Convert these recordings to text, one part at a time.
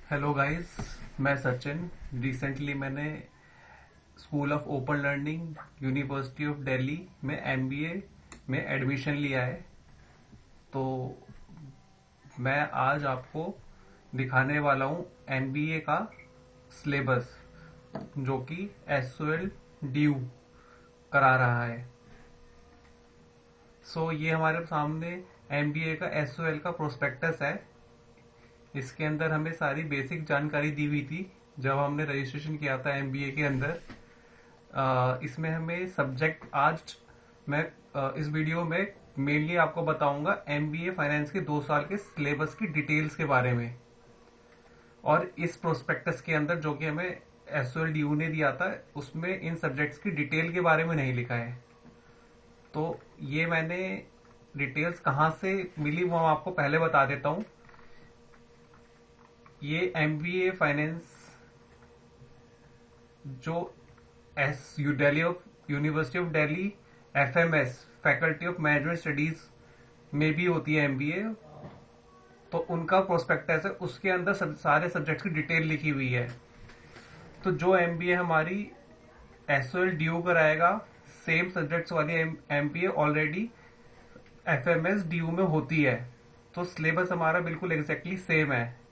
Hello guys, मैं Sachin. Recently मैंने school of open learning university of Delhi में एमबीए में एडमिशन लिया है। तो मैं आज आपको दिखाने वाला हूँ एमबीए का सिलेबस, जो कि एसओएल ड्यू करा रहा है। ये हमारे सामने एमबीए का एसओएल का प्रोस्पेक्टस है। इसके अंदर हमें सारी बेसिक जानकारी दी हुई थी जब हमने रजिस्ट्रेशन किया था एमबीए के अंदर। इसमें हमें सब्जेक्ट आज मैं इस वीडियो में मेनली आपको बताऊंगा एमबीए फाइनेंस के 2 साल के सिलेबस की डिटेल्स के बारे में। और इस प्रोस्पेक्टस के अंदर जो कि हमें एसओएल ड्यू ने दिया था, उसमें इन सब्जेक्ट्स की डिटेल के बारे में नहीं लिखा है। तो ये मैंने डिटेल्स कहाँ से मिली वो मैं आपको पहले बता देता हूँ। ये एमबीए फाइनेंस जो S U Delhi of university of Delhi FMS faculty of management studies में भी होती है एमबीए। तो उनका प्रोस्पेक्टस है, उसके अंदर सारे सब्जेक्ट्स की डिटेल लिखी हुई है। तो जो एमबीए हमारी एसओएल ड्यू कराएगा, सेम सब्जेक्ट्स वाली एमबीए ऑलरेडी एफएमएस ड्यू में होती है। तो सिलेबस हमारा बिल्कुल एग्जैक्टली सेम है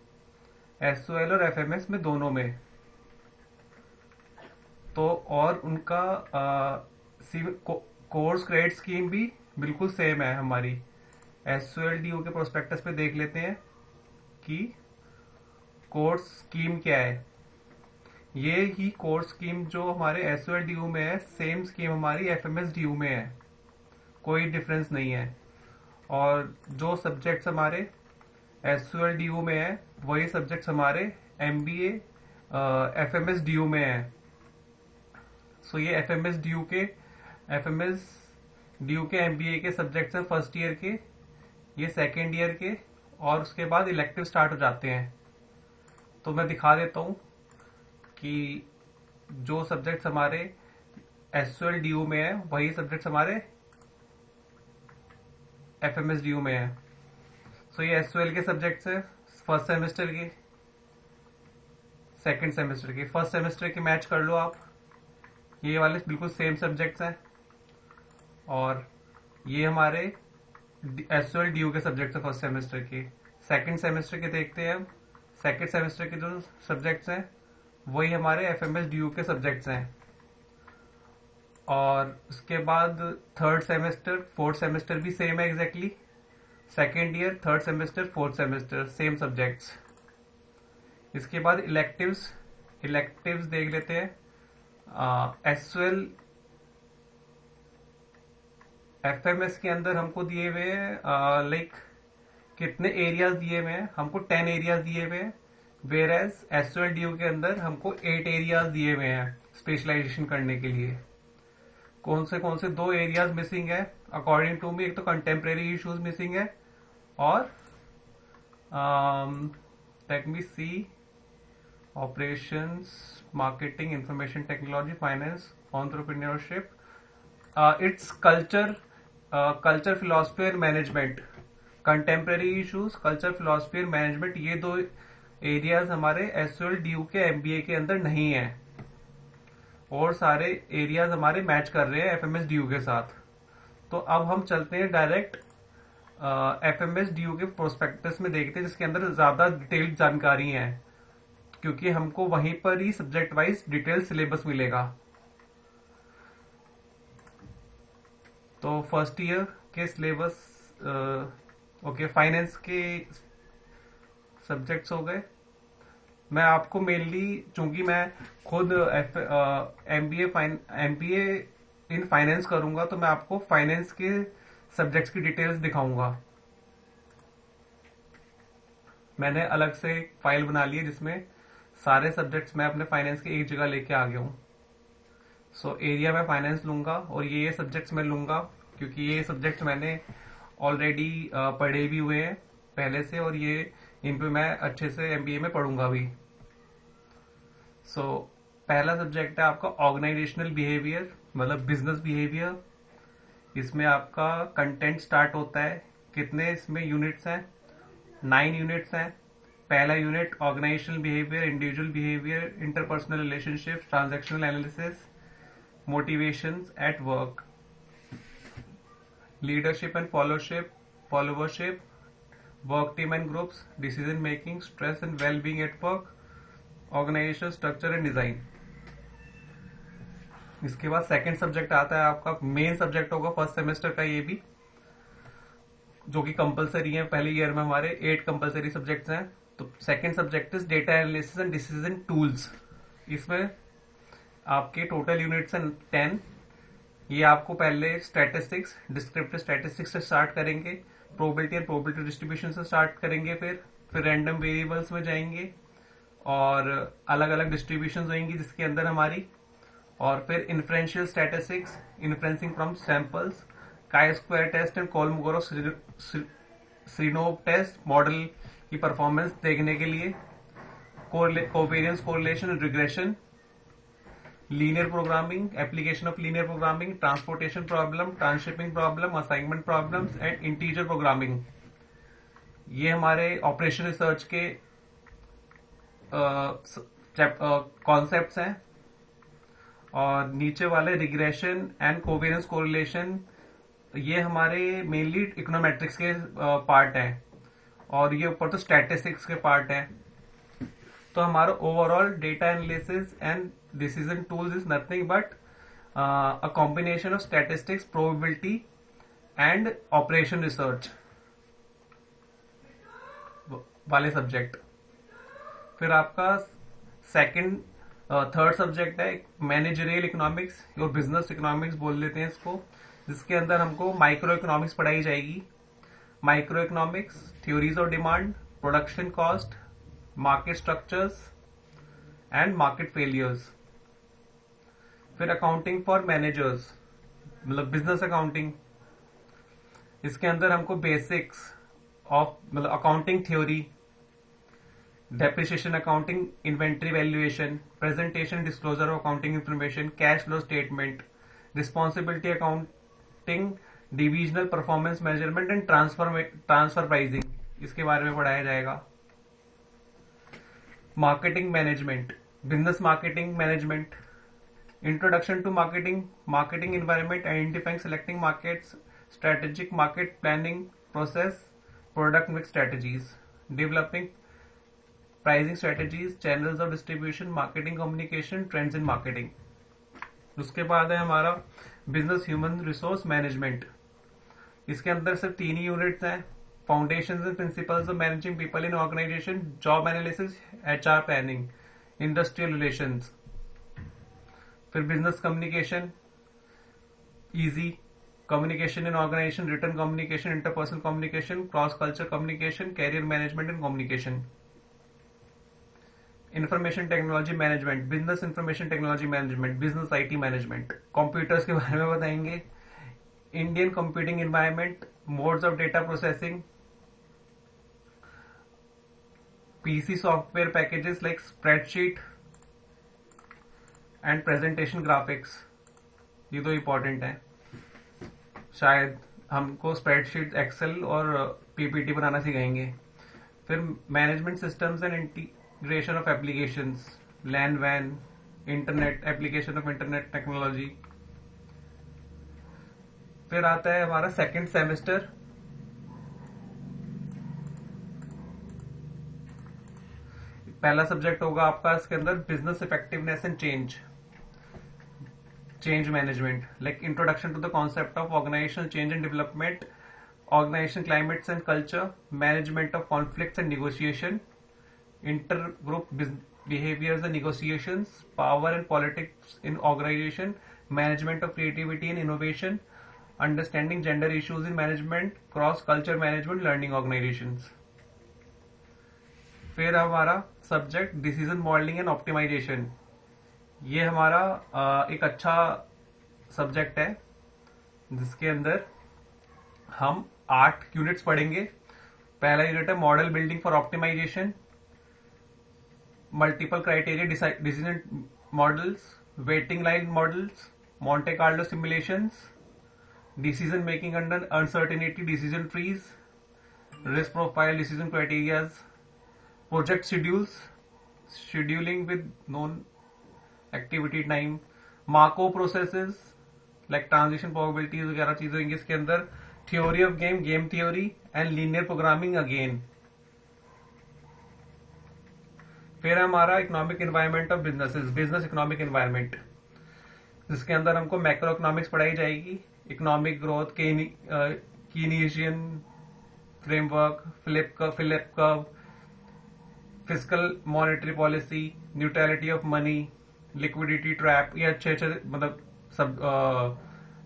एसओएल और एफएमएस में, दोनों में। तो और उनका कोर्स क्रेडिट स्कीम भी बिल्कुल सेम है हमारी। एसओएल ड्यू के प्रोस्पेक्टस पे देख लेते हैं कि कोर्स स्कीम क्या है। ये ही कोर्स स्कीम जो हमारे एसओएल ड्यू में है, सेम स्कीम हमारी एफएमएस ड्यू में है, कोई डिफरेंस नहीं है। और जो सब्जेक्ट्स हमारे एसओएल ड्यू में है, वही सब्जेक्ट्स हमारे एमबीए एफएमएस ड्यू में है। ये एफएमएस ड्यू के एमबीए के सब्जेक्ट्स हैं फर्स्ट ईयर के, ये सेकेंड ईयर के, और उसके बाद इलेक्टिव स्टार्ट हो जाते हैं। तो मैं दिखा देता हूं कि जो सब्जेक्ट्स हमारे एसओएल ड्यू में है, वही सब्जेक्ट्स हमारे एफएमएस ड्यू में है। ये एसओएल के सब्जेक्ट्स है फर्स्ट सेमेस्टर के, सेकंड सेमेस्टर के। फर्स्ट सेमेस्टर के मैच कर लो आप, ये वाले बिल्कुल सेम सब्जेक्ट्स हैं। और ये हमारे एसओएल ड्यू के सब्जेक्ट्स हैं फर्स्ट सेमेस्टर के। सेकंड सेमेस्टर के देखते हैं हम। सेकंड सेमेस्टर के जो सब्जेक्ट्स हैं, वही हमारे एफएमएस ड्यू के सब्जेक्ट्स हैं। और उसके बाद थर्ड सेमेस्टर, फोर्थ सेमेस्टर भी सेम है exactly. Second year, third semester, fourth semester, same subjects. इसके बाद इलेक्टिव्स देख लेते हैं। एसओएल एफएमएस के अंदर हमको दिए हुए हैं लाइक कितने एरियाज दिए हुए हैं, हमको 10 एरियाज दिए हुए हैं। वेयर एज एसओएल ड्यू के अंदर हमको 8 एरियाज दिए हुए हैं स्पेशलाइजेशन करने के लिए। कौन से 2 एरियाज मिसिंग है अकॉर्डिंग टू मी? एक तो कंटेम्प्रेरी इश्यूज मिसिंग है, और let me see, operations, marketing, information technology, finance, entrepreneurship, it's culture philosophy and management. Contemporary issues, culture philosophy and management, ये 2 एरियाज हमारे एसओएल ड्यू के MBA के अंदर नहीं है। और सारे एरियाज हमारे मैच कर रहे हैं एफएमएस ड्यू के साथ। तो अब हम चलते हैं डायरेक्ट एफएमएस ड्यू के प्रोस्पेक्टस में, देखते हैं जिसके अंदर ज्यादा डिटेल्ड जानकारी है, क्योंकि हमको वहीं पर ही सब्जेक्ट वाइज डिटेल सिलेबस मिलेगा। तो फर्स्ट ईयर के सिलेबस, ओके, फाइनेंस के सब्जेक्ट्स हो गए। मैं आपको मेनली, चूंकि मैं खुद एमबीए इन फाइनेंस करूंगा, तो मैं आपको फाइनेंस के सब्जेक्ट्स की डिटेल्स दिखाऊंगा। मैंने अलग से एक फाइल बना ली है जिसमें सारे सब्जेक्ट्स मैं अपने फाइनेंस के एक जगह लेके आ गया हूँ। एरिया में फाइनेंस लूंगा, और ये सब्जेक्ट्स मैं लूंगा क्योंकि ये सब्जेक्ट्स मैंने ऑलरेडी पढ़े भी हुए हैं पहले से, और ये इन पे मैं अच्छे से एमबीए में पढ़ूंगा भी। पहला सब्जेक्ट है आपका ऑर्गेनाइजेशनल बिहेवियर, मतलब बिजनेस बिहेवियर। इसमें आपका कंटेंट स्टार्ट होता है। कितने इसमें यूनिट्स हैं? 9 यूनिट्स हैं। पहला unit organisational behaviour, individual behaviour, interpersonal relationship, transactional analysis, motivations at work, leadership and followership, work team and groups, decision making, stress and well being at work, organisation structure and design. इसके बाद second subject आता है आपका, main subject होगा first semester का ये भी, जो कि कंपलसरी है। पहले ईयर में हमारे 8 कंपलसरी सब्जेक्ट्स हैं। तो second subject is data analysis and decision tools. इसमें आपके टोटल यूनिट्स हैं 10। ये आपको पहले स्टैटिस्टिक्स, डिस्क्रिप्टिव स्टैटिस्टिक्स से स्टार्ट करेंगे, प्रोबेबिलिटी एंड प्रोबेबिलिटी डिस्ट्रीब्यूशन से स्टार्ट करेंगे, फिर रैंडम वेरिएबल्स में जाएंगे और अलग अलग डिस्ट्रीब्यूशन होंगी जिसके अंदर हमारी, और फिर inferential statistics, inferencing from samples, chi square test and Kolmogorov Smirnov test model की परफॉर्मेंस देखने के लिए, covariance, correlation and regression, linear programming, application of linear programming, transportation problem, transshipment problem, assignment problems and integer programming. ये हमारे operation research के concepts हैं। और नीचे वाले रिग्रेशन एंड कोवेरियंस कोरिलेशन, ये हमारे मेनली इकोनोमेट्रिक्स के पार्ट हैं, और ये ऊपर तो स्टैटिस्टिक्स के पार्ट हैं। तो हमारा overall data analysis and decision tools is nothing but a combination of statistics, probability and operation research वाले सब्जेक्ट। फिर आपका सेकंड थर्ड सब्जेक्ट है मैनेजरियल इकोनॉमिक्स और बिजनेस इकोनॉमिक्स बोल लेते हैं इसको, जिसके अंदर हमको माइक्रो इकोनॉमिक्स पढ़ाई जाएगी। Micro economics, theories of demand, production cost, market structures and market failures. फिर अकाउंटिंग फॉर मैनेजर्स, मतलब बिजनेस अकाउंटिंग। इसके अंदर हमको बेसिक्स ऑफ मतलब accounting theory, depreciation accounting, inventory valuation, presentation disclosure of accounting information, cash flow statement, responsibility accounting, divisional performance measurement and transfer pricing, इसके बारे में पढ़ाया जाएगा। Marketing management, business marketing management, introduction to marketing, marketing environment, identifying selecting markets, strategic market planning process, product mix strategies, developing pricing strategies, channels of distribution, marketing communication, trends in marketing. उसके बाद है हमारा business human resource management. इसके अंदर सिर्फ 3 ही units हैं, foundations and principles of managing people in organisation, job analysis, HR planning, industrial relations. फिर business communication, easy communication in organisation, return communication, interpersonal communication, cross culture communication, career management and communication. Information technology management, business information technology management, business IT management. Computers के बारे में बताएंगे, Indian computing environment, modes of data processing, PC software packages like spreadsheet and presentation graphics. ये तो important है, शायद हमको spreadsheet, Excel और पीपीटी बनाना सिखाएंगे। फिर management systems and integration of applications, LAN वैन, internet, application of internet technology. फिर आता है हमारा सेकंड सेमेस्टर। पहला सब्जेक्ट होगा आपका इसके अंदर business effectiveness and change management, like introduction to the concept of organisational change and development, organisation climates and culture, management of conflicts and negotiation, intergroup behaviors and negotiations, power and politics in organization, management of creativity and innovation, understanding gender issues in management, cross culture management, learning organizations. फिर हमारा subject decision modelling and optimisation. ये हमारा एक अच्छा subject है जिसके अंदर हम 8 यूनिट्स पढ़ेंगे। पहला यूनिट है model building for optimisation, multiple criteria decision models, waiting line models, Monte Carlo simulations, decision making under uncertainty decision trees, risk profile decision criteria, project schedules, scheduling with known activity time, Markov processes like transition probabilities वगैरह चीजें होंगी इसके अंदर, theory of game, game theory and linear programming again. फिर हमारा economic environment of businesses, business economic environment, जिसके अंदर हमको मैक्रो इकोनॉमिक्स पढ़ाई जाएगी, economic growth, Keynesian framework, Philip curve, physical monetary policy, neutrality of money, liquidity trap, ये अच्छे मतलब सब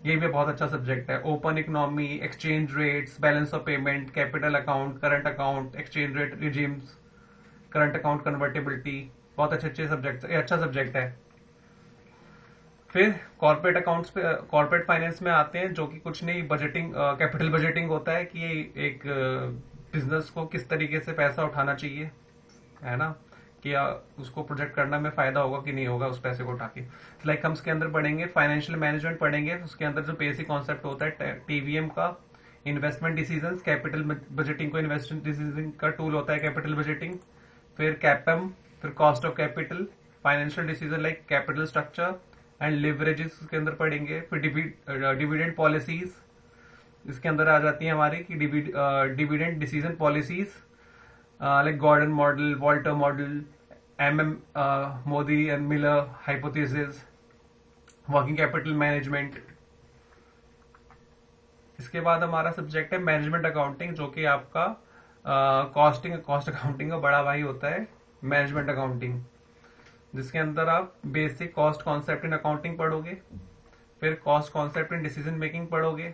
ये भी बहुत अच्छा सब्जेक्ट है। Open economy, exchange rates, balance of payment, capital account, current account, exchange rate regimes, current account convertibility, बहुत अच्छे सब्जेक्ट, ये अच्छा सब्जेक्ट है। फिर कॉर्पोरेट अकाउंट्स पे, कॉर्पोरेट फाइनेंस में आते हैं, जो कि कुछ नहीं, बजटिंग, कैपिटल बजटिंग होता है कि एक बिजनेस को किस तरीके से पैसा उठाना चाहिए, है ना, कि उसको प्रोजेक्ट करना में फायदा होगा कि नहीं होगा उस पैसे को उठा के। लाइक हम इसके अंदर पढ़ेंगे फाइनेंशियल मैनेजमेंट पढ़ेंगे, उसके अंदर जो बेसिक कॉन्सेप्ट होता है टीवीएम का, इन्वेस्टमेंट डिसीजंस, कैपिटल बजटिंग को इन्वेस्टमेंट डिसीजन का टूल होता है कैपिटल बजटिंग, फिर कैपम, फिर cost of capital, financial decision like capital structure and leverages के अंदर पढ़ेंगे, फिर डिविडेंड पॉलिसीज इसके अंदर आ जाती है हमारी कि dividend decision policies like Gordon model, Walter model, Modi and Miller hypothesis, working capital management. इसके बाद हमारा सब्जेक्ट है मैनेजमेंट अकाउंटिंग, जो कि आपका कॉस्ट अकाउंटिंग का बड़ा भाई होता है मैनेजमेंट अकाउंटिंग, जिसके अंदर आप basic cost concept in accounting पढ़ोगे, फिर cost concept in decision making पढ़ोगे,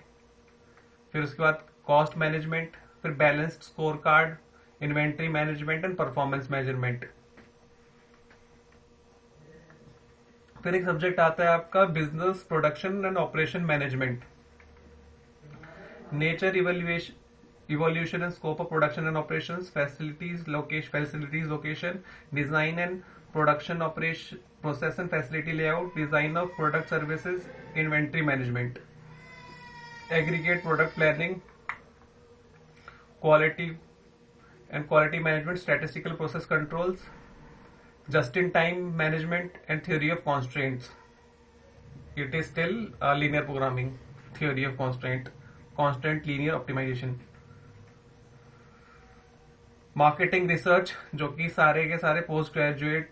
फिर उसके बाद कॉस्ट मैनेजमेंट, फिर balanced score card, inventory management and performance measurement. फिर एक सब्जेक्ट आता है आपका business production and operation management, nature evaluation and scope of production and operations, facilities location, design and production operation process and facility layout, design of product services, inventory management, aggregate product planning, quality management, statistical process controls, just in time management and theory of constraints. It is still linear programming, theory of constant linear optimization, marketing research, जो कि सारे के सारे post graduate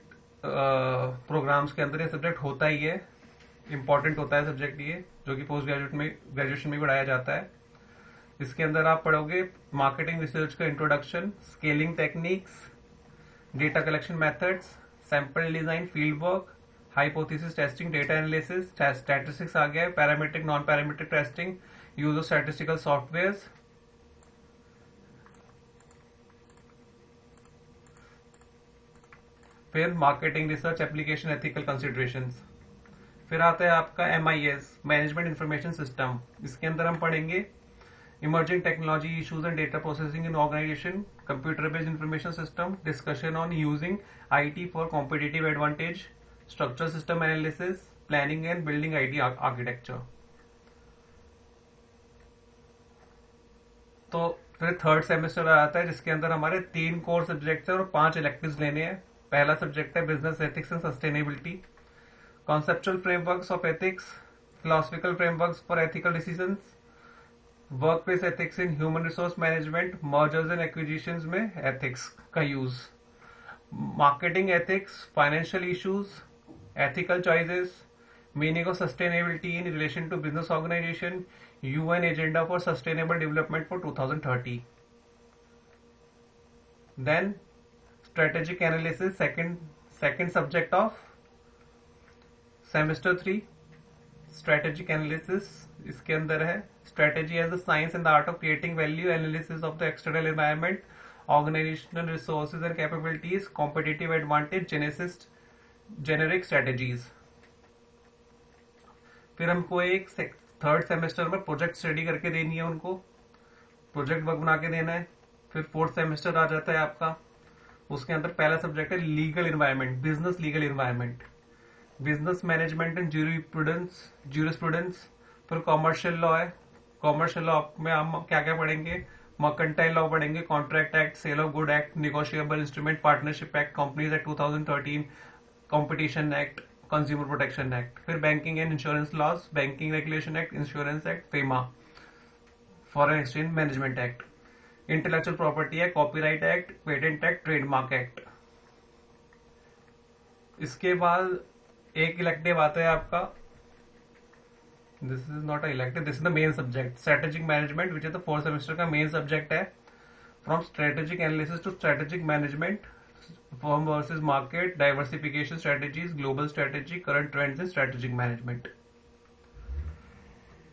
programmes के अंदर ये subject होता ही है, इंपॉर्टेंट होता है सब्जेक्ट ये, जो कि पोस्ट ग्रेजुएशन में पढ़ाया जाता है। इसके अंदर आप पढ़ोगे मार्केटिंग रिसर्च का introduction, scaling techniques, data collection methods, sample design, field work, hypothesis testing, data analysis, statistics आ गया, parametric non parametric testing, use of statistical software, फिर marketing research application ethical considerations. फिर आता है आपका MIS, मैनेजमेंट इंफॉर्मेशन सिस्टम। इसके अंदर हम पढ़ेंगे emerging technology issues and data processing in organisation, computer based information system, discussion on using IT for competitive advantage, structure system analysis, planning and building IT architecture. तो फिर third semester आता है, जिसके अंदर हमारे 3 कोर सब्जेक्ट्स हैं और 5 electives लेने हैं। पहला सब्जेक्ट है business ethics and sustainability, conceptual frameworks of ethics, philosophical frameworks for ethical decisions, workplace ethics in human resource management, mergers and acquisitions में एथिक्स का use, marketing ethics, financial issues, ethical choices, meaning of sustainability in relation to business organisation, UN agenda for sustainable development for 2030। Then strategic analysis, second subject of semester 3, strategic analysis. इसके अंदर है strategy as the science and the art of creating value, analysis of the external environment, organisational resources and capabilities, competitive advantage, generic strategies. फिर हमको एक third semester में project study करके देनी है, उनको प्रोजेक्ट वर्क बना के देना है। फिर फोर्थ सेमेस्टर आ जाता है आपका, उसके अंदर पहला सब्जेक्ट है legal environment, business legal environment, business management and jurisprudence. फिर कॉमर्शियल लॉ है, कॉमर्शियल लॉ में हम क्या क्या पढ़ेंगे, मर्केंटाइल लॉ पढ़ेंगे, contract act, sale of good act, negotiable instrument, partnership act, companies act 2013, competition act, consumer protection act. फिर banking and insurance laws, banking regulation act, insurance act, FEMA, foreign exchange management act, intellectual property act, copyright act, patent act, trademark act. इसके बाद एक elective आता है आपका, this is not a elective, this is the main subject, strategic management, which is the 4th semester का main subject है। From strategic analysis to strategic management, firm versus market, diversification strategies, global strategy, current trends in strategic management.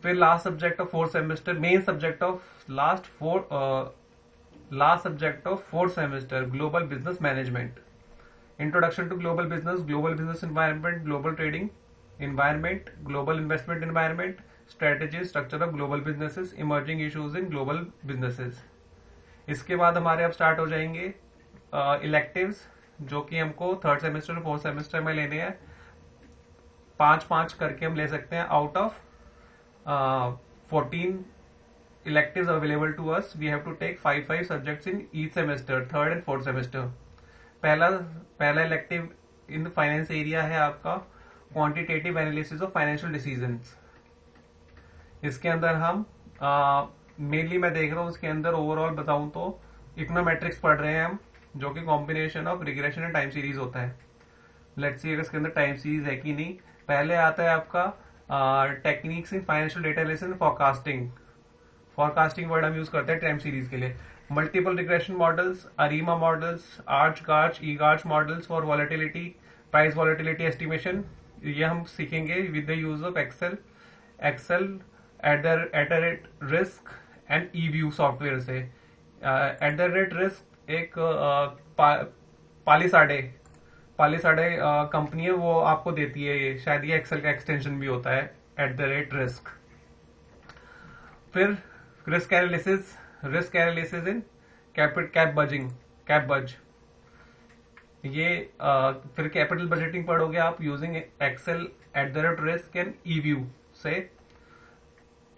फिर last subject of 4th semester, main subject of last subject of 4th semester, global business management, introduction to global business environment, global trading environment, global investment environment, strategy, structure of global businesses, emerging issues in global businesses. इसके बाद हमारे अब start हो जाएंगे electives, जो कि हमको 3rd semester और 4th सेमेस्टर में लेने हैं। 5-5 करके हम ले सकते हैं। Out of 14 electives available to us, we have to take 5 subjects in each semester, 3rd and 4th semester. पहला इलेक्टिव इन फाइनेंस एरिया है आपका quantitative analysis of financial decisions. इसके अंदर हम मेनली मैं देख रहा हूँ, इसके अंदर ओवरऑल बताऊं तो इकोनोमेट्रिक्स पढ़ रहे हैं हम, जो कि combination of regression and time series होता है। लेट्स सी अगर इसके अंदर टाइम सीरीज है कि नहीं। पहले आता है आपका techniques in financial data analysis and forecasting word हम यूज करते हैं टाइम सीरीज के लिए। Multiple regression models, ARIMA models, ARCH GARCH, E GARCH models for volatility, price volatility estimation, ये हम सीखेंगे with the use of Excel at the rate risk and E view software से। At the rate risk एक Palisade company है, वो आपको देती है ये, शायद ये एक्सेल का एक्सटेंशन भी होता है, एट द रेट रिस्क। फिर risk analysis in cap budge, ये फिर कैपिटल बजटिंग पढ़ोगे आप using Excel at the rate risk and E view से।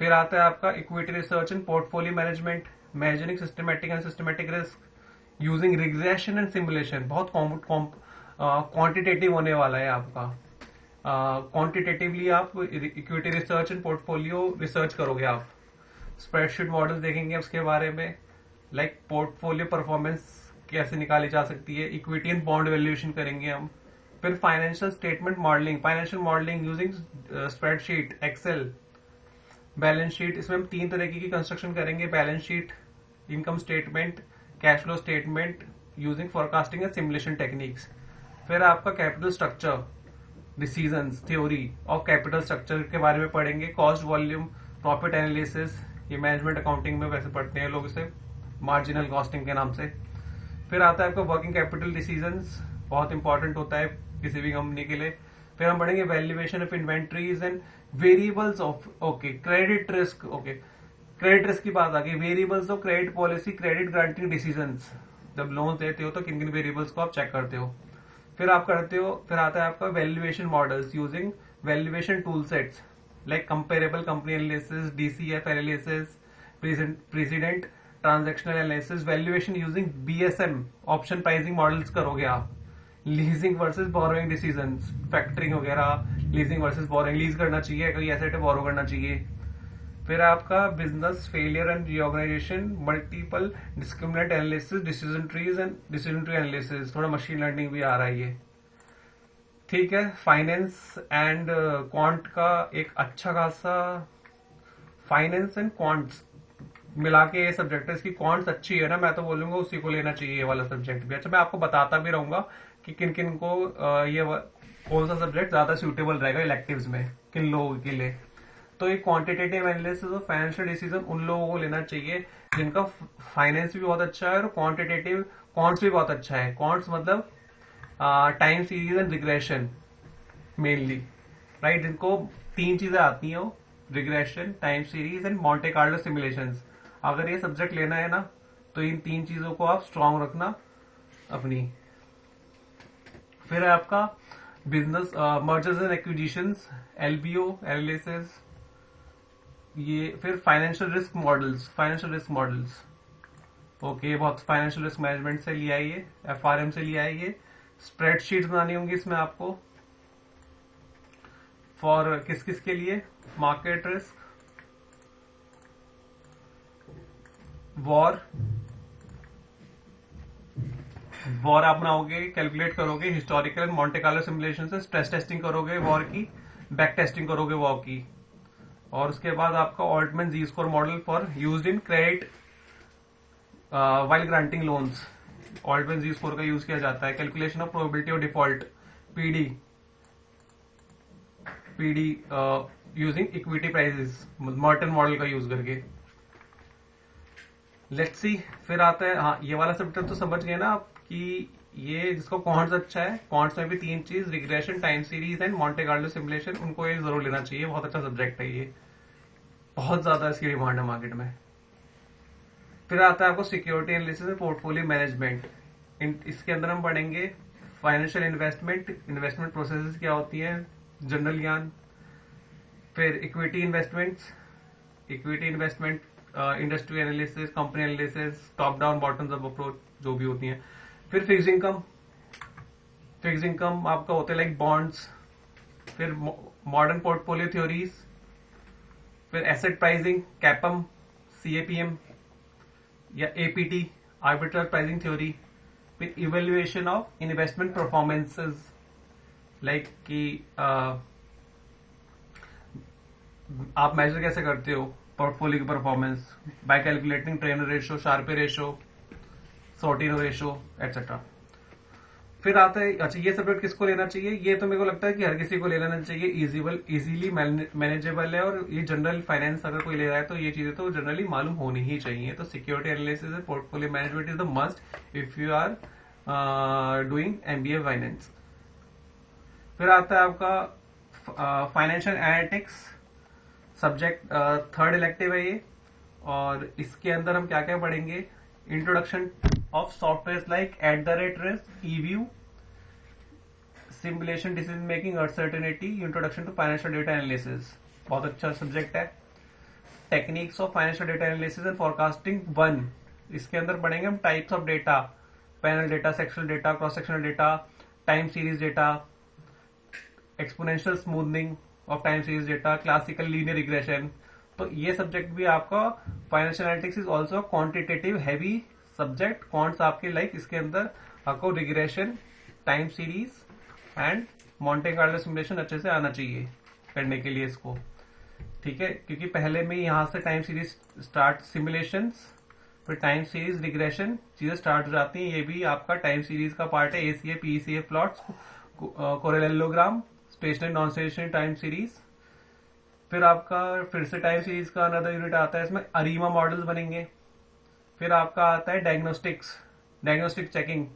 फिर आता है आपका equity research and portfolio management, measuring systematic and systematic risk using regression and simulation. बहुत क्वांटिटेटिव होने वाला है आपका। क्वांटिटेटिवली आप equity research and portfolio research करोगे आप। स्प्रेडशीट मॉडल देखेंगे उसके बारे में, लाइक पोर्टफोलियो परफॉर्मेंस कैसे निकाली जा सकती है, इक्विटी एंड बॉन्ड वैल्यूएशन करेंगे हम। फिर financial statement modelling using spreadsheet, Excel, balance sheet. इसमें हम 3 तरह की कंस्ट्रक्शन करेंगे, balance sheet, income statement, cash flow statement using forecasting and simulation techniques. फिर आपका capital structure, decisions, theory of capital structure के बारे में पढ़ेंगे। कॉस्ट वॉल्यूम, प्रॉफिट एनालिसिस, ये मैनेजमेंट अकाउंटिंग में वैसे पढ़ते हैं लोग इसे मार्जिनल कॉस्टिंग के नाम से। फिर आता है आपका वर्किंग कैपिटल डिसीजंस, बहुत इंपॉर्टेंट होता है किसी भी कंपनी के लिए। फिर हम पढ़ेंगे valuation of inventories and variables of credit risk. Credit risk की बात आ गई, variables of credit policy, credit granting decisions, जब लोन देते हो तो किन किन वेरिएबल्स को आप चेक करते हो। फिर आता है आपका valuation models using valuation tool sets like comparable company analysis, DCF analysis, precedent transactional analysis, valuation using BSM option pricing models करोगे आप। Leasing versus borrowing decisions, factoring वगैरह, लीजिंग वर्सेस बोरोइंग, लीज करना चाहिए, कोई एसेट है बोरो करना चाहिए। फिर आपका business failure and reorganisation, multiple discriminant analysis, decision trees and decision tree analysis, थोड़ा मशीन लर्निंग भी आ रहा है ये। ठीक है, फाइनेंस एंड क्वांट का एक अच्छा खासा, फाइनेंस एंड क्वांट्स मिला के ये सब्जेक्ट है। इसकी क्वांट्स अच्छी है ना, मैं तो बोलूंगा उसी को लेना चाहिए ये वाला सब्जेक्ट भी। अच्छा, मैं आपको बताता भी रहूंगा कि किन किन को ये कौन सा सब्जेक्ट ज्यादा सूटेबल रहेगा इलेक्टिव्स में, किन लोगों के लिए। तो ये क्वांटिटेटिव एनालिसिस और फाइनेंशियल डिसीजन उन लोगों को लेना चाहिए जिनका फाइनेंस भी बहुत अच्छा है और क्वांटिटेटिव क्वांट्स भी बहुत अच्छा है। क्वांट्स मतलब time series and regression mainly, right, जिनको 3 चीजें आती हैं, regression, time series and Monte Carlo simulations. अगर ये सब्जेक्ट लेना है ना तो इन 3 चीजों को आप स्ट्रांग रखना अपनी। फिर है आपका business mergers and acquisitions, LBO analysis, ये। फिर फाइनेंशियल रिस्क मॉडल्स, ओके, ये बहुत फाइनेंशियल रिस्क मैनेजमेंट से लिया है, ये FRM से लिया है। ये स्प्रेडशीट बनानी होंगी इसमें आपको, फॉर किस किस के लिए, मार्केट रिस्क, वॉर आप बनाओगे, कैलकुलेट करोगे historical and Monte Carlo simulation से, स्ट्रेस टेस्टिंग करोगे वॉर की, बैक टेस्टिंग करोगे वॉर की, और उसके बाद आपका Altman Z score model for used in credit while granting loans. Altman Z score का यूज किया जाता है, calculation of probability of default, PD using equity prices, Merton model का यूज करके। लेट्स सी, फिर आता है, हाँ ये वाला चैप्टर तो समझ गए ना आप कि ये जिसको क्वांट्स अच्छा है, क्वांट्स में भी 3 चीज, regression, time series and Monte Carlo simulation, उनको ये जरूर लेना चाहिए, बहुत अच्छा सब्जेक्ट है ये, बहुत ज्यादा इसकी डिमांड है मार्केट में। फिर आता है आपको security analysis and portfolio management. इसके अंदर हम पढ़ेंगे फाइनेंशियल इन्वेस्टमेंट प्रोसेसेस क्या होती है, जनरल ज्ञान। फिर equity investment, industry analysis, company analysis, top down bottoms up approach जो भी होती हैं। फिर फिक्स इनकम आपका होता है लाइक बॉन्ड्स। फिर मॉडर्न पोर्टफोलियो थ्योरीज, फिर एसेट प्राइसिंग, कैपम, CAPM या APT, आर्बिट्रल प्राइसिंग थ्योरी। फिर evaluation of investment performances, like कि आप मेजर कैसे करते हो पोर्टफोलियो की performance, by calculating Treynor ratio, Sharpe ratio, Sortino ratio etcetera. फिर आता है, अच्छा ये सब्जेक्ट किसको लेना चाहिए, ये तो मेरे को लगता है कि हर किसी को ले लेना चाहिए, इजीली मैनेजेबल है, और ये जनरल फाइनेंस अगर कोई ले रहा है तो ये चीजें तो जनरली मालूम होनी ही चाहिए। तो security analysis and portfolio management is the must if you are doing MBA finance. फिर आता है आपका financial analytics subject, 3rd elective है ये, और इसके अंदर हम क्या क्या पढ़ेंगे, introduction of software like @risk, eView, simulation decision making, uncertainty, introduction to financial data analysis, बहुत अच्छा सब्जेक्ट है। Techniques of financial data analysis and forecasting 1, इसके अंदर पढ़ेंगे हम types of data, panel data, sectional data, cross sectional data, time series data, exponential smoothening of time series data, classical linear regression. तो ये subject भी आपका, financial analytics is also quantitative heavy subject. Quants आपके like इसके अंदर आपको regression, time series and Monte Carlo simulation अच्छे से आना चाहिए करने के लिए इसको, ठीक है, क्योंकि पहले में यहां से टाइम सीरीज स्टार्ट, सिमुलेशंस, फिर टाइम सीरीज, रिग्रेशन चीजें स्टार्ट हो जाती हैं। ये भी आपका टाइम सीरीज का पार्ट है, ACA, PECA plots, correlogram, stationary non stationary time series. फिर आपका फिर से टाइम सीरीज का अनदर यूनिट आता है, इसमें अरीमा मॉडल्स बनेंगे। फिर आपका आता है diagnostic checking,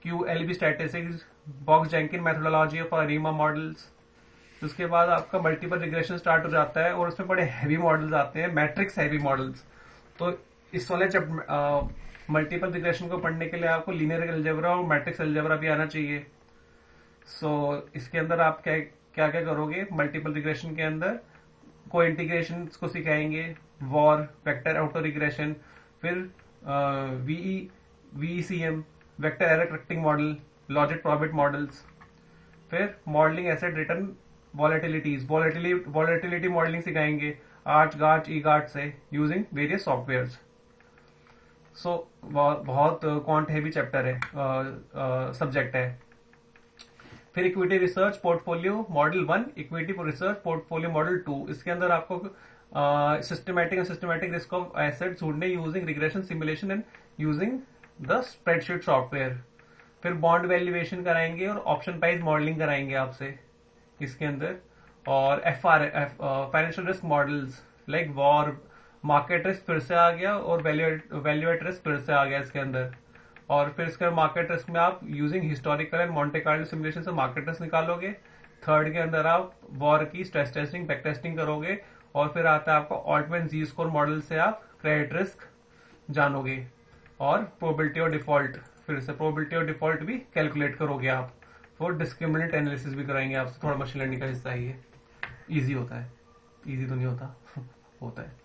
QLB statistics, Box Jenkin methodology of ARIMA models. उसके बाद आपका मल्टीपल रिग्रेशन स्टार्ट हो जाता है, और उसमें बड़े हैवी मॉडल्स आते हैं, मैट्रिक्स हैवी मॉडल्स। तो इस वाले मल्टीपल रिग्रेशन को पढ़ने के लिए आपको लीनियर अलजेब्रा और मैट्रिक्स अलजेब्रा भी आना चाहिए। इसके अंदर आप क्या क्या करोगे, मल्टीपल रिग्रेशन के अंदर को इंटीग्रेशन को सिखाएंगे, वॉर, वेक्टर ऑटो रिग्रेशन, फिर VECM, vector error correcting model, logit probit models. फिर modelling asset return volatility modelling सिखाएंगे, आर्च गार्ट से, यूजिंग वेरियस सॉफ्टवेयर्स। बहुत क्वांट हैवी चैप्टर है, सब्जेक्ट है। फिर equity research portfolio model 1, equity research portfolio model 2, इसके अंदर आपको सिस्टमैटिक रिस्क ऑफ एसेट ढूंढने using regression simulation and using the spreadsheet software. फिर बॉन्ड वैल्यूएशन कराएंगे और ऑप्शन प्राइस मॉडलिंग कराएंगे आपसे इसके अंदर, और financial risk models like war, market risk फिर से आ गया, और वैल्यू एट रिस्क फिर से आ गया इसके अंदर। और फिर इसके मार्केट रिस्क में आप using historical and Monte Carlo simulation से मार्केट रिस्क निकालोगे। 3rd के अंदर आप वॉर की स्ट्रेस टेस्टिंग, बैक टेस्टिंग करोगे, और फिर आता है आपको ऑल्टमैन जी स्कोर मॉडल से आप क्रेडिट रिस्क जानोगे, और प्रोबेबिलिटी ऑफ डिफॉल्ट, फिर से प्रोबेबिलिटी ऑफ डिफॉल्ट भी कैलकुलेट करोगे आप, और डिस्क्रिमिनेंट एनालिसिस भी कराएंगे आपसे, थोड़ा मशीन लर्निंग का हिस्सा है ये, इजी होता है, इजी तो नहीं होता होता है।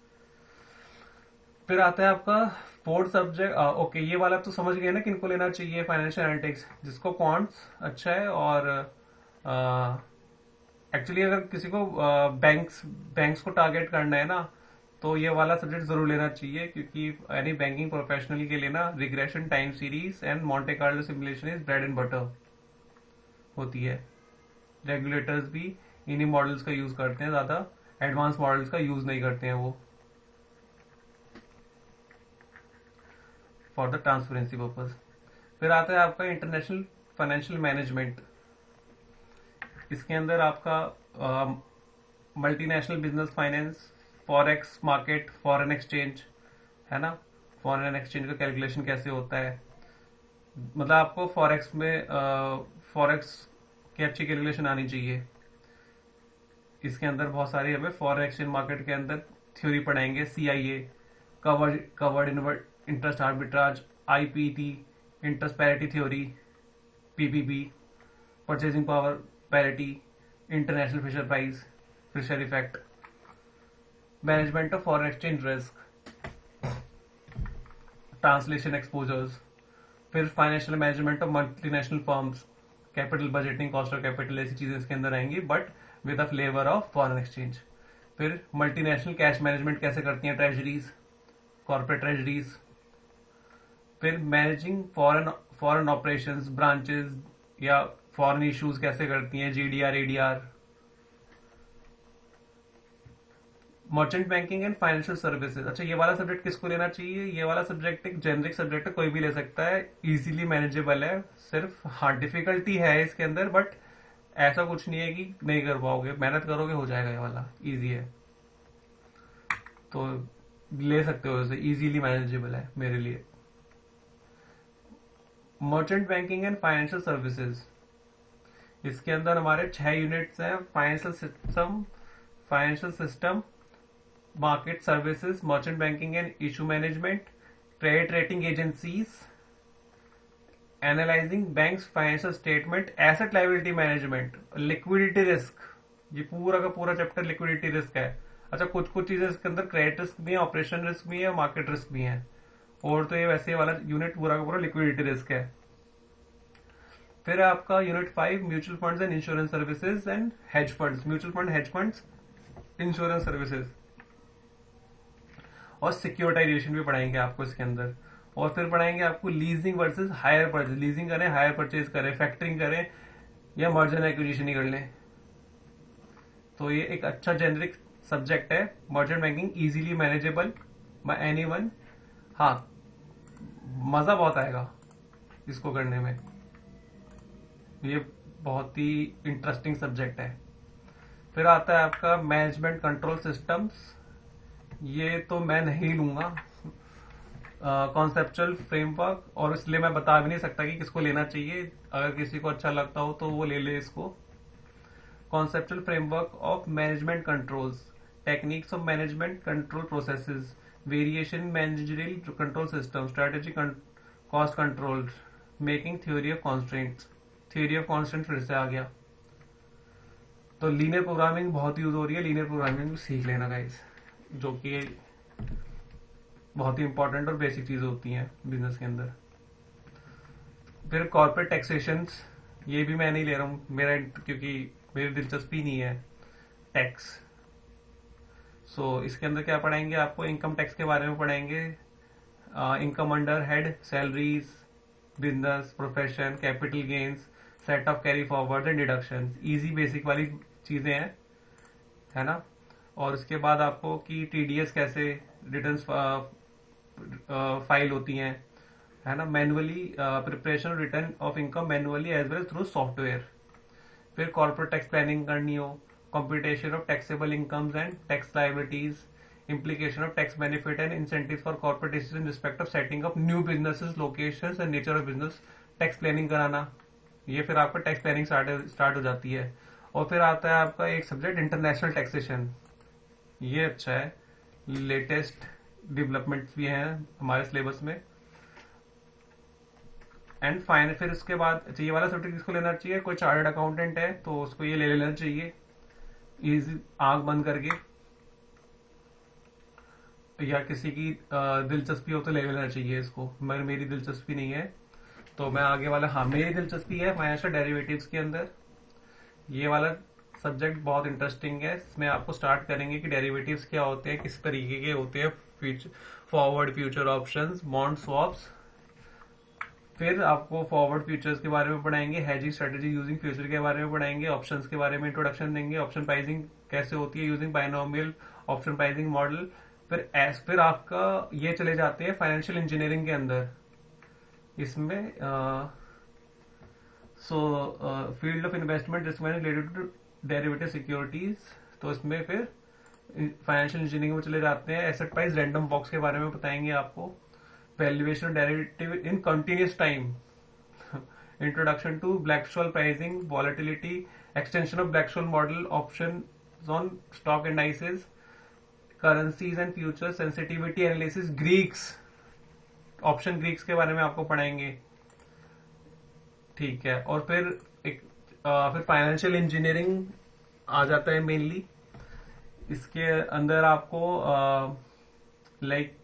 फिर आता है आपका फोर्थ सब्जेक्ट। ओके, ये वाला तो समझ गए ना किनको लेना चाहिए, फाइनेंशियल एनालिटिक्स, जिसको क्वांट्स अच्छा है। और एक्चुअली अगर किसी को बैंक्स को टारगेट करना है ना, तो ये वाला सब्जेक्ट जरूर लेना चाहिए, क्योंकि यानी बैंकिंग प्रोफेशनल के लिए ना regression time series and Monte Carlo simulation is bread and butter होती है। रेगुलेटर्स भी इन्हीं मॉडल्स का यूज करते हैं, ज्यादा एडवांस मॉडल्स का यूज नहीं करते हैं वो, फॉर द ट्रांसपेरेंसी पर्पज। फिर आता है आपका इंटरनेशनल फाइनेंशियल मैनेजमेंट। इसके अंदर आपका multinational business finance, forex market, foreign exchange, है ना, फॉरेन एक्सचेंज का कैलकुलेशन कैसे होता है, मतलब आपको फॉरेक्स में फॉरेक्स की अच्छी कैलकुलेशन आनी चाहिए। इसके अंदर बहुत सारी हमें फॉरेन एक्सचेंज मार्केट के अंदर थ्योरी पढ़ाएंगे, CIA, covered interest arbitrage, IPT, interest parity theory, PPP, purchasing power parity, international Fisher price, Fisher effect, management of foreign exchange risk, translation exposures. फिर financial management of multinational firms, capital budgeting, cost of capital, ऐसी चीजें इसके अंदर आएंगी, but with a flavour of foreign exchange. फिर multinational cash management कैसे करती हैं ट्रेजरीज, कॉर्पोरेट ट्रेजरीज। फिर मैनेजिंग फॉरेन ऑपरेशंस, ब्रांचेस या फॉरेन इश्यूज कैसे करती हैं, GDR, ADR. Merchant banking and financial services. अच्छा, ये वाला सब्जेक्ट किसको लेना चाहिए? ये वाला सब्जेक्ट एक जेनरिक सब्जेक्ट है, कोई भी ले सकता है, इजीली मैनेजेबल है। सिर्फ हाँ डिफिकल्टी है इसके अंदर, बट ऐसा कुछ नहीं है कि नहीं कर पाओगे, मेहनत करोगे हो जाएगा, ये वाला इजी है, तो ले सकते हो इसे, इजीली मैनेजेबल है मेरे लिए। Merchant banking and financial services, इसके अंदर हमारे 6 यूनिट्स हैं। Financial system, market services, merchant banking and issue management, credit rating agencies, analysing banks financial statement, asset liability management, liquidity risk. ये पूरा का पूरा चैप्टर लिक्विडिटी रिस्क है। अच्छा, कुछ कुछ चीजें इसके अंदर क्रेडिट रिस्क भी है, ऑपरेशन रिस्क भी है, मार्केट रिस्क भी है, और तो ये वैसे वाला यूनिट पूरा का पूरा लिक्विडिटी रिस्क है। फिर आपका unit 5 mutual funds and insurance services and hedge funds, mutual fund, hedge funds, insurance services, और सिक्योरिटाइजेशन भी पढ़ाएंगे आपको इसके अंदर। और फिर पढ़ाएंगे आपको leasing versus hire purchase, leasing करें, हायर परचेज करें, फैक्टरिंग करें या मर्जर एक्विजिशन ही कर लें। तो ये एक अच्छा जेनरिक सब्जेक्ट है। Merchant banking easily manageable bye anyone. हाँ, मजा बहुत आएगा इसको करने में, ये बहुत ही इंटरेस्टिंग सब्जेक्ट है। फिर आता है आपका मैनेजमेंट कंट्रोल सिस्टम्स, ये तो मैं नहीं लूंगा, कॉन्सेप्चुअल फ्रेमवर्क, और इसलिए मैं बता भी नहीं सकता कि किसको लेना चाहिए। अगर किसी को अच्छा लगता हो तो वो ले ले इसको। Conceptual framework of management controls, techniques of management control processes, variation managerial control system, strategy cost control, making theory of constants. Theory of constant फिर से आ गया। तो लीनियर प्रोग्रामिंग बहुत यूज हो रही है, लीनियर प्रोग्रामिंग भी सीख लेना गाइस, जो कि बहुत ही इंपॉर्टेंट और बेसिक चीजें होती हैं बिजनेस के अंदर। फिर कॉर्पोरेट टैक्सेशन, ये भी मैं नहीं ले रहा हूँ मेरा, क्योंकि मेरी दिलचस्पी नहीं है टैक्स। सो इसके अंदर क्या पढ़ाएंगे आपको, इनकम टैक्स के बारे में पढ़ाएंगे, income under head, salaries, business, profession, capital gains, set of carry forward and deduction. Easy basic वाली चीजें हैं, है ना। और उसके बाद आपको कि टीडीएस कैसे रिटर्न्स फाइल होती हैं, है ना, manually preparation return of income manually as well through software. फिर कॉर्पोरेट टैक्स प्लानिंग करनी हो, computation of taxable incomes and tax liabilities, implication of tax benefit and incentives for corporate decisions in respect of setting up new businesses, locations and nature of business, tax planning कराना। ये फिर आपका tax planning start हो जाती है। और फिर आता है आपका एक सब्जेक्ट इंटरनेशनल टैक्सेशन, ये अच्छा है, लेटेस्ट डेवलपमेंट्स भी हैं हमारे सिलेबस में। एंड फाइनल फिर उसके बाद ये वाला सब्जेक्ट किसको लेना चाहिए, कोई चार्टर्ड अकाउंटेंट है तो उसको ये ले लेना चाहिए, इजी आंख बंद करके। या किसी की दिलचस्पी हो तो ले लेना चाहिए इसको, मगर मेरी दिलचस्पी नहीं है। तो मैं आगे वाला, हाँ मेरी दिलचस्पी है फाइनेंशियल डेरिवेटिव्स के अंदर। ये वाला सब्जेक्ट बहुत इंटरेस्टिंग है। इसमें आपको स्टार्ट करेंगे कि डेरिवेटिव्स क्या होते हैं, किस तरीके के होते हैं, future forward future options, bond swaps. फिर आपको फॉरवर्ड फ्यूचर्स के बारे में पढ़ाएंगे, हेजिंग स्ट्रेटेजी यूजिंग फ्यूचर के बारे में पढ़ाएंगे, ऑप्शंस के बारे में इंट्रोडक्शन देंगे, ऑप्शन प्राइसिंग कैसे होती है using binomial option pricing model. फिर आपका ये चले जाते हैं फाइनेंशियल इंजीनियरिंग के अंदर। इसमें field of investment risk management related to derivative securities. तो इसमें फिर फाइनेंशियल इंजीनियरिंग में चले जाते हैं, एसेट प्राइस रैंडम वॉक्स के बारे में बताएंगे आपको, valuation derivative in continuous time, introduction to Black Swan pricing, volatility, extension of Black Swan model, option on stock indices, currencies and future, sensitivity analysis, Greeks, option Greeks के बारे में आपको पढ़ाएंगे। ठीक है, और फिर फाइनेंशियल इंजीनियरिंग आ जाता है मेनली। इसके अंदर आपको like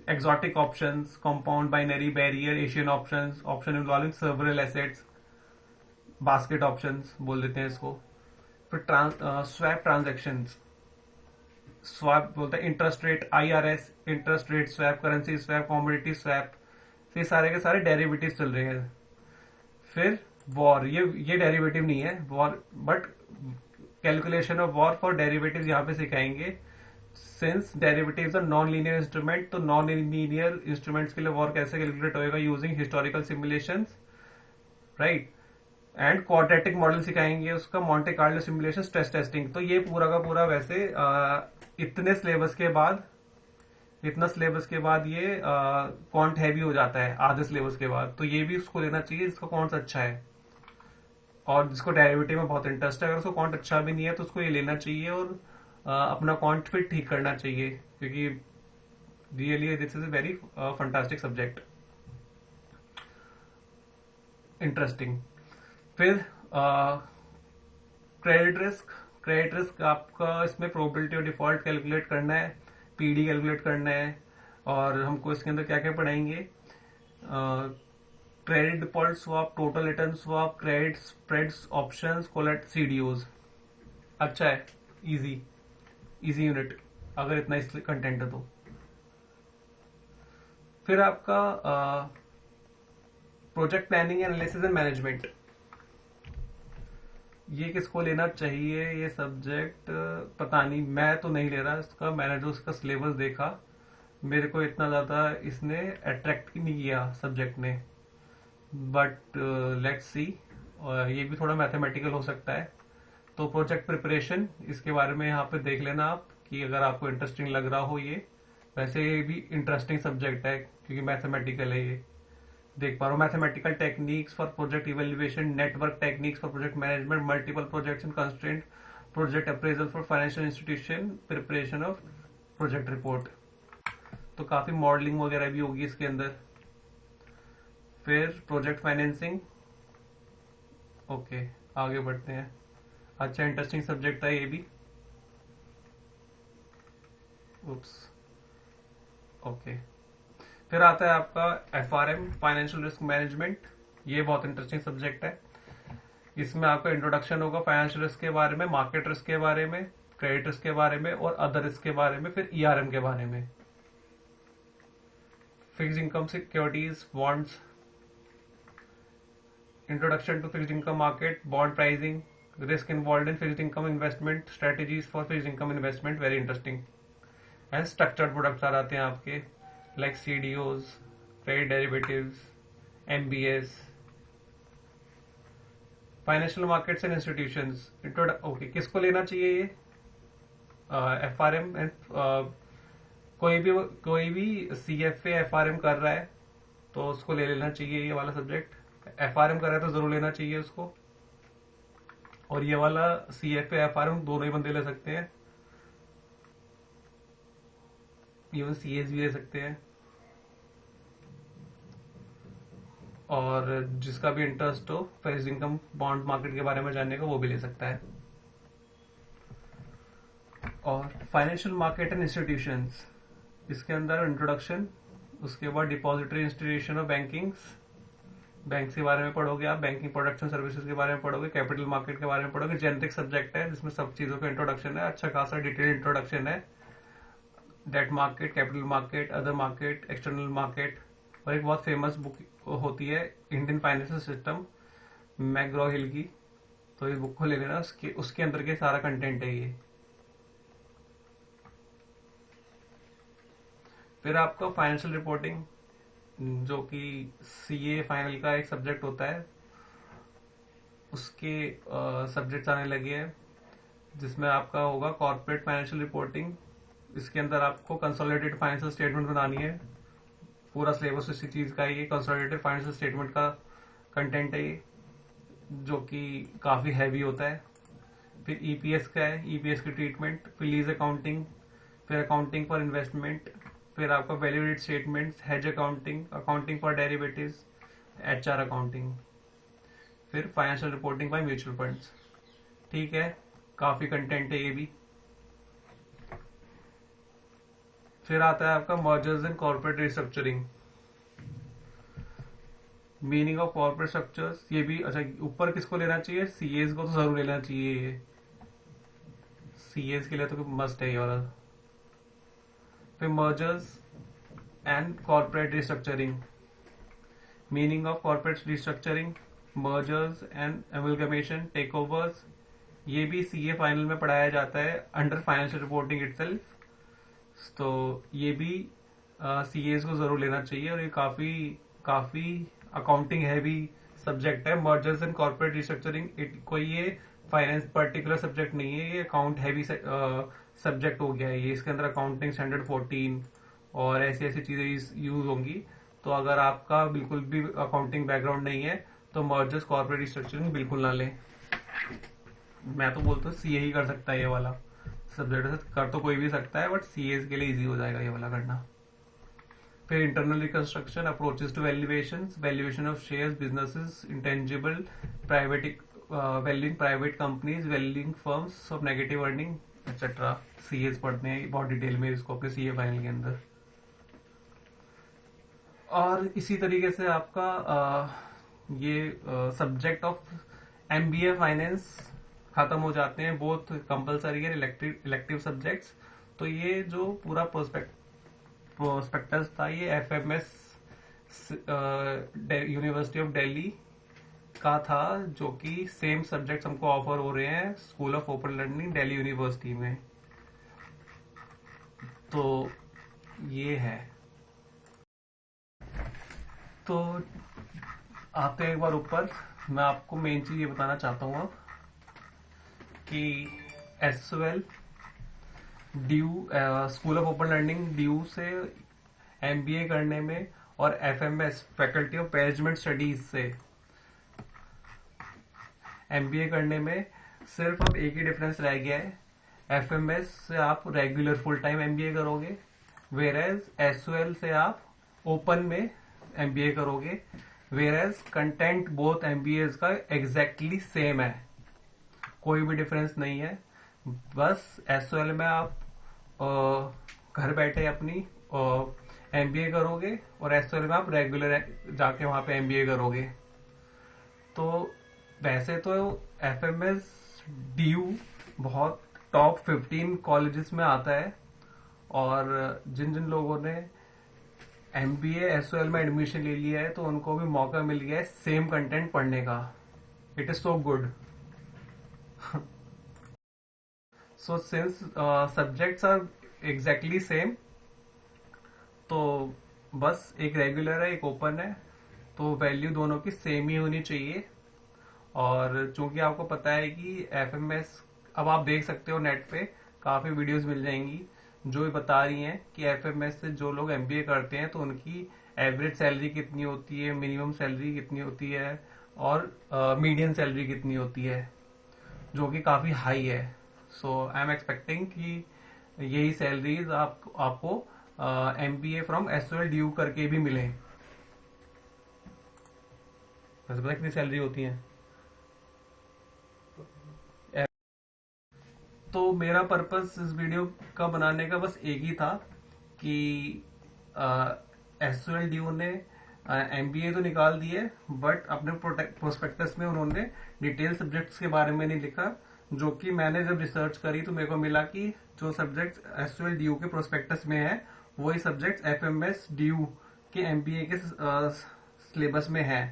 exotic options, compound binary barrier, Asian options, option involving several assets, basket options बोल देते हैं इसको। फिर स्वैप ट्रांजेक्शन्स, स्वैप बोलते हैं interest rate, IRS, interest rate swap, currency swap, commodity swap, ये सारे के सारे डेरिवेटिव चल रहे हैं। फिर वॉर, ये डेरिवेटिव नहीं है VaR, but calculation of VaR for derivative यहाँ पे सिखाएंगे। Since derivatives are non linear instrument, तो नॉन लीनियर इंस्ट्रूमेंट्स के लिए वॉर कैसे कैलकुलेट होएगा using historical simulations, right. And quadratic model सिखाएंगे उसका, Monte Carlo simulation, stress testing. तो ये पूरा का पूरा वैसे इतना सिलेबस के बाद ये क्वांट हैवी हो जाता है आधे सिलेबस के बाद। तो ये भी उसको लेना चाहिए जिसका क्वांट अच्छा है और जिसको डेरिवेटिव में बहुत इंटरेस्ट है। अगर उसको क्वांट अच्छा भी नहीं है तो उसको ये लेना चाहिए और अपना क्वांट फिर ठीक करना चाहिए, क्योंकि really this is a very fantastic subject, interesting. फिर क्रेडिट रिस्क आपका इसमें प्रोबेबिलिटी ऑफ डिफॉल्ट कैलकुलेट करना है, PD कैलकुलेट करना है। और हमको इसके अंदर क्या क्या पढ़ाएंगे, credit default swap, total return swap, credit spreads, options, collate, CDOs। अच्छा है, इजी यूनिट अगर इतना इस कंटेंट है तो। फिर आपका project planning, analysis and management, ये किसको लेना चाहिए ये सब्जेक्ट पता नहीं, मैं तो नहीं ले रहा इसका। मैंने जो इसका सिलेबस देखा, मेरे को इतना ज्यादा इसने अट्रैक्ट नहीं किया सब्जेक्ट ने, बट लेट्स सी। और ये भी थोड़ा मैथमेटिकल हो सकता है। तो प्रोजेक्ट प्रिपरेशन, इसके बारे में यहाँ पे देख लेना आप कि अगर आपको इंटरेस्टिंग लग रहा हो ये। वैसे ये भी इंटरेस्टिंग सब्जेक्ट है क्योंकि मैथमेटिकल है ये, देख पा रहा हूँ। Mathematical techniques for project evaluation, network techniques for project management, multiple projects and constraint, project appraisal for financial institution, preparation of project report. तो काफी मॉडलिंग वगैरह भी होगी इसके अंदर। फिर प्रोजेक्ट फाइनेंसिंग, ओके आगे बढ़ते हैं। अच्छा इंटरेस्टिंग सब्जेक्ट है ये भी। उप्स, ओके। फिर आता है आपका FRM, फाइनेंशियल रिस्क मैनेजमेंट। ये बहुत इंटरेस्टिंग सब्जेक्ट है। इसमें आपका इंट्रोडक्शन होगा फाइनेंशियल रिस्क के बारे में, मार्केट रिस्क के बारे में, क्रेडिट रिस्क के बारे में और अदर रिस्क के बारे में, फिर ERM के बारे में, fixed income securities, bonds, introduction to fixed income market, bond pricing, risk involved in fixed income investment, strategies for fixed income investment, very interesting. And structured products आ जाते हैं आपके like CDOs, trade derivatives, MBS, financial markets and institutions. Okay, किसको लेना चाहिए ये FRM and कोई भी CFA FRM कर रहा है तो उसको ले लेना चाहिए ये वाला सब्जेक्ट। FRM कर रहा है तो जरूर लेना चाहिए उसको। और ये वाला CFA FRM दोनों ही बंदे ले सकते हैं, इवन CS भी ले सकते हैं। और जिसका भी इंटरेस्ट हो फिक्स्ड इनकम बॉन्ड मार्केट के बारे में जानने का वो भी ले सकता है। और फाइनेंशियल मार्केट एंड इंस्टीट्यूशंस, इसके अंदर इंट्रोडक्शन, उसके बाद depository institution of banking, bank के बारे में पढ़ोगे आप, बैंकिंग प्रोडक्ट्स एंड सर्विसेज के बारे में पढ़ोगे, कैपिटल मार्केट के बारे में पढ़ोगे। जेनेरिक सब्जेक्ट है जिसमें सब चीजों का इंट्रोडक्शन है, अच्छा खासा डिटेल इंट्रोडक्शन है। Debt market, capital market, other market, external market. और एक बहुत फेमस बुक होती है इंडियन फाइनेंशियल सिस्टम, मैग्रो हिल की, तो इस बुक को ले लेना, उसके अंदर के सारा कंटेंट है ये। फिर आपका फाइनेंशियल रिपोर्टिंग, जो कि सीए फाइनल का एक सब्जेक्ट होता है, उसके सब्जेक्ट्स आने लगे हैं, जिसमें आपका होगा कॉर्पोरेट फाइनेंशियल रिपोर्टिंग। इसके अंदर आपको कंसोलिडेटेड फाइनेंशियल स्टेटमेंट बनानी है। पूरा सिलेबस इसी चीज का है, ये कंसोलिडेटेड फाइनेंशियल स्टेटमेंट का कंटेंट है ये, जो कि काफी हैवी होता है। फिर ईपीएस का है, ईपीएस की ट्रीटमेंट, फिर लीज अकाउंटिंग, फिर अकाउंटिंग फॉर इन्वेस्टमेंट, फिर आपका value added statements, hedge accounting, accounting for derivatives, HR accounting, फिर financial reporting by mutual funds. ठीक है, काफी कंटेंट है ये भी। फिर आता है आपका mergers and corporate restructuring, meaning of corporate structures. ये भी अच्छा, ऊपर किसको लेना चाहिए? सीएस को तो जरूर लेना चाहिए, सीएस के लिए तो मस्ट है ये वाला। फिर mergers and corporate restructuring, meaning of corporate restructuring, mergers and amalgamation, takeovers. ये भी सीए फाइनल में पढ़ाया जाता है अंडर फाइनेंशियल रिपोर्टिंग इटसेल्फ, तो ये भी सीएस को जरूर लेना चाहिए। और ये काफी काफी अकाउंटिंग हैवी सब्जेक्ट है। मर्जर्स एंड कॉर्पोरेट रिस्ट्रक्चरिंग कोई ये फाइनेंस पर्टिकुलर सब्जेक्ट नहीं है, ये अकाउंट हैवी सब्जेक्ट हो गया है ये। इसके अंदर अकाउंटिंग स्टैंडर्ड 14 और ऐसी ऐसी चीजें यूज होंगी। तो अगर आपका बिल्कुल भी अकाउंटिंग बैकग्राउंड नहीं है तो मर्जर्स कॉर्पोरेट रिस्ट्रक्चरिंग बिल्कुल ना लें। मैं तो बोलता हूँ सीए ही कर सकता है ये वाला सब्जेक्ट, कर तो कोई भी सकता है, बट सीए के लिए इजी हो जाएगा ये वाला करना। फिर internal reconstruction, approaches to valuation, valuation of shares, businesses, intangible, private valuing private companies, valuing firms of negative earning etcetera. CS पढ़ते हैं बहुत डिटेल में इसको अपने सीए फाइनल के अंदर। और इसी तरीके से आपका ये सब्जेक्ट ऑफ एमबीए फाइनेंस खत्म हो जाते हैं, बोथ कंपलसरी है इलेक्टिव सब्जेक्ट्स। तो ये जो पूरा प्रोस्पेक्टस था ये एफएमएस यूनिवर्सिटी ऑफ दिल्ली का था, जो कि सेम सब्जेक्ट्स हमको ऑफर हो रहे हैं school of open learning Delhi university में। तो ये है। तो आते हैं एक बार ऊपर, मैं आपको मेन चीज ये बताना चाहता हूँ अब कि SOL due, school of open learning due से एमबीए करने में, और FMS faculty of management studies से एमबीए करने में सिर्फ अब एक ही डिफरेंस रह गया है। एफएमएस से आप रेगुलर फुल टाइम एमबीए करोगे, वेरेज एसओएल से आप ओपन में एमबीए करोगे। वेरेज कंटेंट बोथ एमबीए का एग्जैक्टली सेम है, कोई भी डिफरेंस नहीं है। बस एसओएल में आप घर बैठे अपनी एमबीए करोगे, और एसओएल में आप रेगुलर जाके वहां पे एमबीए करोगे। तो वैसे तो एफएमएस डीयू बहुत टॉप 15 कॉलेजेस में आता है, और जिन जिन लोगों ने एमबीए एसओएल में एडमिशन ले लिया है तो उनको भी मौका मिल गया है सेम कंटेंट पढ़ने का। It is so good. So since subjects are exactly same, तो बस एक रेगुलर है एक ओपन है, तो वैल्यू दोनों की सेम ही होनी चाहिए। और चूंकि आपको पता है कि एफएमएस, अब आप देख सकते हो नेट पे काफी वीडियोस मिल जाएंगी जो बता रही हैं कि एफएमएस से जो लोग एमबीए करते हैं तो उनकी एवरेज सैलरी कितनी होती है, मिनिमम सैलरी कितनी होती है, और मीडियन सैलरी कितनी होती है, जो कि काफी हाई है। सो आई एम एक्सपेक्टिंग कि यही सैलरीज आपको एमबीए फ्रॉम एसओएल ड्यू करके भी मिले। वैसे पता कितनी सैलरी होती है? तो मेरा पर्पस इस वीडियो का बनाने का बस एक ही था कि एसओएल ड्यू ने एमबीए तो निकाल दिए, बट अपने प्रोस्पेक्टस में उन्होंने डिटेल सब्जेक्ट्स के बारे में नहीं लिखा, जो कि मैंने जब रिसर्च करी तो मेरे को मिला कि जो सब्जेक्ट्स एसओएल ड्यू के प्रोस्पेक्टस में है वही सब्जेक्ट्स एफएमएस ड्यू के एमबीए के सिलेबस में है।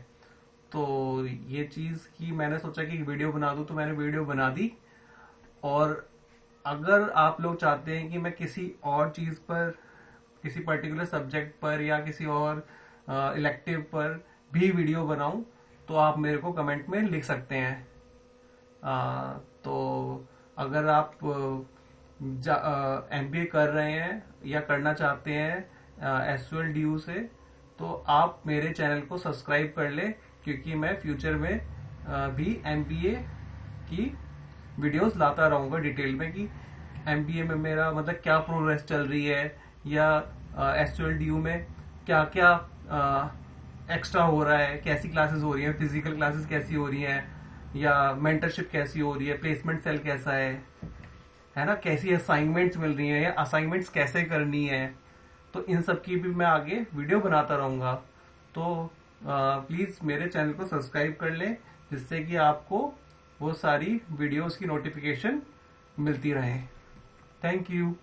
तो ये चीज की मैंने सोचा कि वीडियो बना दूं, तो मैंने वीडियो बना दी। और अगर आप लोग चाहते हैं कि मैं किसी और चीज पर, किसी पर्टिकुलर सब्जेक्ट पर या किसी और इलेक्टिव पर भी वीडियो बनाऊं, तो आप मेरे को कमेंट में लिख सकते हैं। तो अगर आप एमबीए कर रहे हैं या करना चाहते हैं एसओएल ड्यू से, तो आप मेरे चैनल को सब्सक्राइब कर ले, क्योंकि मैं फ्यूचर में भी एमबीए की वीडियोस लाता रहूंगा डिटेल में कि एमबीए में मेरा मतलब क्या प्रोग्रेस चल रही है, या एसओएल ड्यू में क्या क्या एक्स्ट्रा हो रहा है, कैसी क्लासेस हो रही है, फिजिकल क्लासेस कैसी हो रही हैं, या मेंटरशिप कैसी हो रही है, प्लेसमेंट सेल कैसा है ना, कैसी असाइनमेंट्स मिल रही हैं या असाइनमेंट्स कैसे करनी है। तो इन सब की भी मैं आगे वीडियो बनाता रहूंगा। तो प्लीज मेरे चैनल को सब्सक्राइब कर लें, जिससे कि आपको वो सारी वीडियोस की नोटिफिकेशन मिलती रहे। Thank you.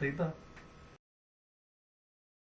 सही था।